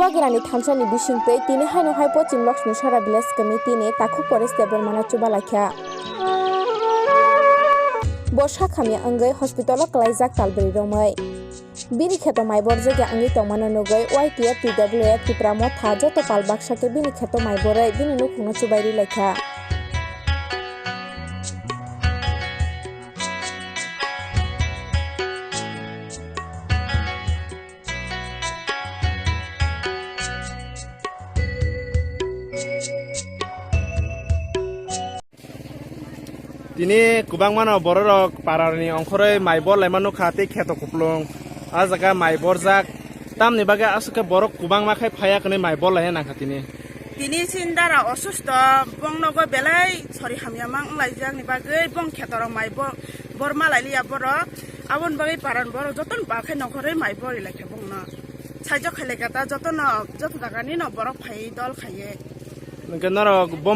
Wagirani Thamsani Bishingpe, Tini Haino Hai Pochim Lakshmi Shara Village Committee ne Taku Forest Development Chubalakha. Bosha Khamya Angai Hospital Klaijak Talberi Romai. Bini Kheto Maibor Jage Angi Tomano Nogai, YTF, TWF, Tipramo Thajo to Palbakshake Bini Kheto Maiborai, Bini Nukuna Chubairi Lekha. Tini kubang mana borok parani ongkore maibor lemanu khate kheto kuplong ajaga maibor jak tam ni baga asuke borok kubang makai phaya kene maibor lahe na khatini tini sindara osusto bongnogo belai sori hamya mang laijak ni bagai bong khetorong maibor borma laili aboro abon bagai paran boro joton bakai nokore maibor ilakhe bongno sajo khale kata joton dagani no borok phai dol khaye naro bo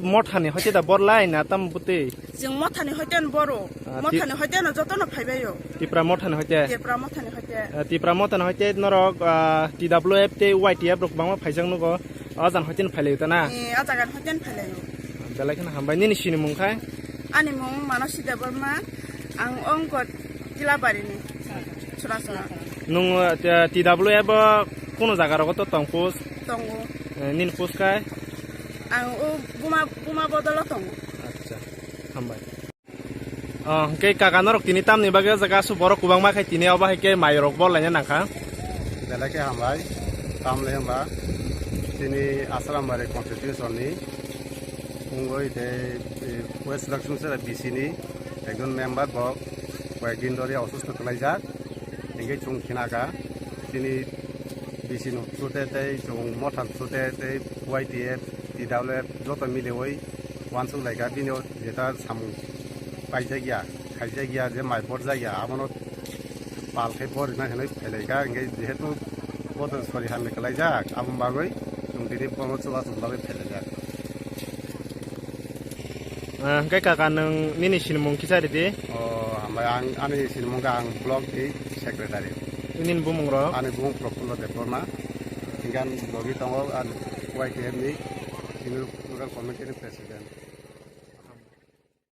mothani hoite da bor lai na tam buti jing mothani hoiten boro mothani hoiten joton phaibayo tipra mothani hoite tipra mothani hoite naro TWF te YTF rok bangma phaijang nugo ajan hoiten phaileu ta na ajagan hoiten phailayo belakhan hambai ni sini mungkhai ani mung Manasi Deborma ang ongkot Jilabarini surasura nung TWF kono jaga rogo to tongpus tongo nin puskai ang buma bodolo tongo acha hambai ke kakanarok tini tam ni baga jaga su borok kubang ma khai tini oba ke mayorok bol lanya nangkha belake hambai tam le hamba tini asram bare constitution ni ungoi de west lakshmi sara bisini ekjon member bo কয়েকদিন ধরে অসুস্থ কলাইজাক এগে চুং খিনাকা তিনি বিসিনো সুতে তাই চুং মথান সুতে তাই YTF TWF যত মিলে ওই ওয়ানসু লাইগা বিনো যেটা সাম পাইজা গিয়া খাইজা গিয়া যে মাইবর জায়গা আমনত পাল খাই পর না হেনে ফেলাইগা এগে যেহেতু বদল সরি হামে কলাইজাক আমন বাগই চুং দিনি পমত সুবা সুবাবে ফেলাইজাক kai kaka nang nini sinmung kisari di ang ani sinmungga ang blog di secretary inin bumung ro ani bung Profulla Deborma tinggal blogi tongo an YTF ni ini local committee president